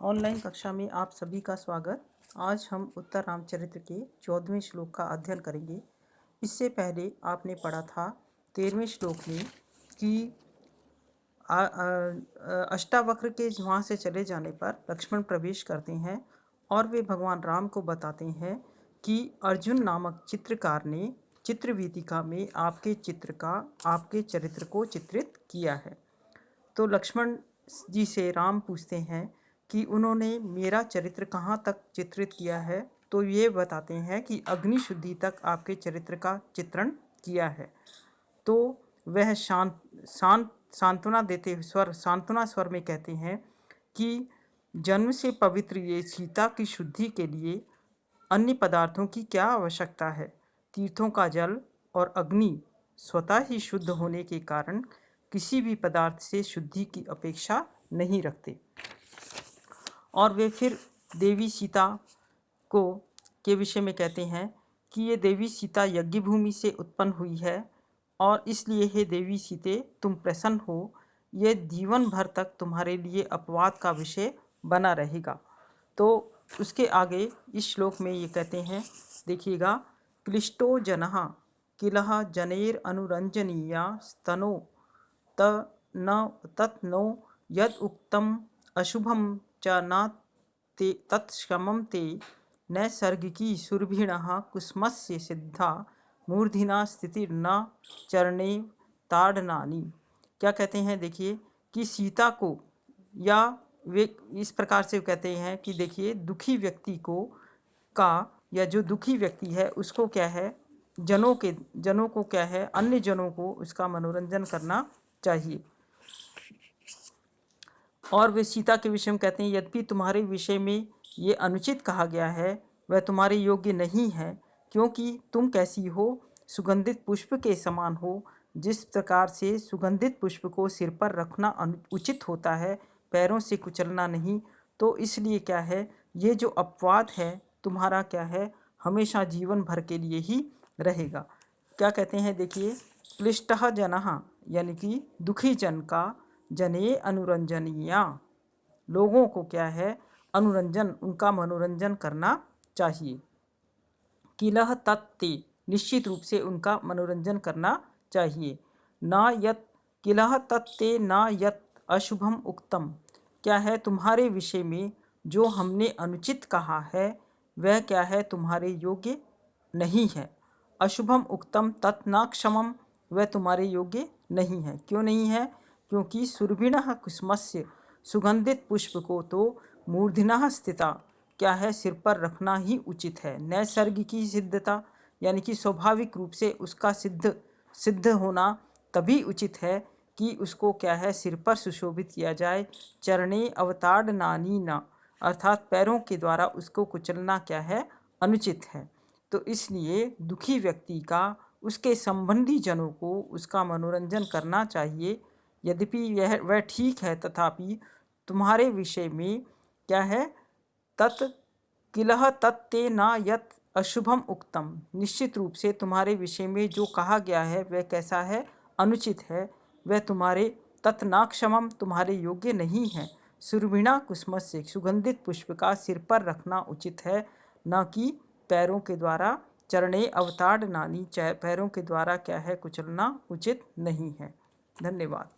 Online कक्षा में आप सभी का स्वागत। आज हम उत्तर रामचरित्र के 14वें श्लोक का अध्ययन करेंगे। इससे पहले आपने पढ़ा था 13वें श्लोक में कि अष्टावक्र के वहाँ से चले जाने पर लक्ष्मण प्रवेश करते हैं और वे भगवान राम को बताते हैं कि अर्जुन नामक चित्रकार ने चित्रवीथिका में आपके चरित्र को चित्रित किया है। तो लक्ष्मण जी से राम पूछते हैं कि उन्होंने मेरा चरित्र कहाँ तक चित्रित किया है। तो ये बताते हैं कि अग्नि शुद्धि तक आपके चरित्र का चित्रण किया है। तो वह सांत्वना स्वर में कहते हैं कि जन्म से पवित्र ये सीता की शुद्धि के लिए अन्य पदार्थों की क्या आवश्यकता है। तीर्थों का जल और अग्नि स्वतः ही शुद्ध होने के कारण किसी भी पदार्थ से शुद्धि की अपेक्षा नहीं रखते। और वे फिर देवी सीता को के विषय में कहते हैं कि ये देवी सीता यज्ञ भूमि से उत्पन्न हुई है और इसलिए हे देवी सीते तुम प्रसन्न हो, ये जीवन भर तक तुम्हारे लिए अपवाद का विषय बना रहेगा। तो उसके आगे इस श्लोक में ये कहते हैं, देखिएगा, क्लिष्टो जनः किलः जनेर अनुरंजनीया स्तनो तत्नो यद उक्तम अशुभम च न ते तत्क्षमं ते नैसर्गिकी सुरभिणः कुसुमस्य सिद्धा मूर्धिना स्थितिर्न चरणे ताड़नानि। क्या कहते हैं, देखिए कि सीता को, या वे इस प्रकार से कहते हैं कि देखिए दुखी व्यक्ति को या जो दुखी व्यक्ति है उसको क्या है, जनों को क्या है, अन्य जनों को उसका मनोरंजन करना चाहिए। और वे सीता के विषय में कहते हैं, यद्यपि तुम्हारे विषय में ये अनुचित कहा गया है, वह तुम्हारे योग्य नहीं है, क्योंकि तुम कैसी हो, सुगंधित पुष्प के समान हो। जिस प्रकार से सुगंधित पुष्प को सिर पर रखना उचित होता है, पैरों से कुचलना नहीं, तो इसलिए क्या है, ये जो अपवाद है तुम्हारा क्या है, हमेशा जीवन भर के लिए ही रहेगा। क्या कहते हैं, देखिए, क्लिष्टः जनः यानी कि दुखी जन का, जने अनुरंजनीया, लोगों को क्या है, अनुरंजन, उनका मनोरंजन करना चाहिए। किलह तत्ते, निश्चित रूप से उनका मनोरंजन करना चाहिए। ना यत किलह तत्ते ना यत अशुभम उक्तम, क्या है, तुम्हारे विषय में जो हमने अनुचित कहा है वह क्या है, तुम्हारे योग्य नहीं है। अशुभम उक्तम तत् न क्षमम, वह तुम्हारे योग्य नहीं है। क्यों नहीं है, क्योंकि सुरभिणः कुसुमस्य, सुगंधित पुष्प को तो मूर्धनः स्थिता, क्या है, सिर पर रखना ही उचित है। नैसर्गिकी सिद्धता यानी कि स्वाभाविक रूप से उसका सिद्ध होना तभी उचित है कि उसको क्या है, सिर पर सुशोभित किया जाए। चरणे अवताड़नानि न, अर्थात पैरों के द्वारा उसको कुचलना क्या है, अनुचित है। तो इसलिए दुखी व्यक्ति का, उसके संबंधी जनों को उसका मनोरंजन करना चाहिए। यद्यपि वह ठीक है, तथापि तुम्हारे विषय में क्या है, तत् किलह तत्ते न यत अशुभम उक्तम, निश्चित रूप से तुम्हारे विषय में जो कहा गया है वह कैसा है, अनुचित है, वह तुम्हारे तत्नाक्षमम, तुम्हारे योग्य नहीं है। सुरभिणा कुसुम से, सुगंधित पुष्प का सिर पर रखना उचित है, न कि पैरों के द्वारा। चरणे अवताड़नानि, पैरों के द्वारा क्या है, कुचलना उचित नहीं है। धन्यवाद।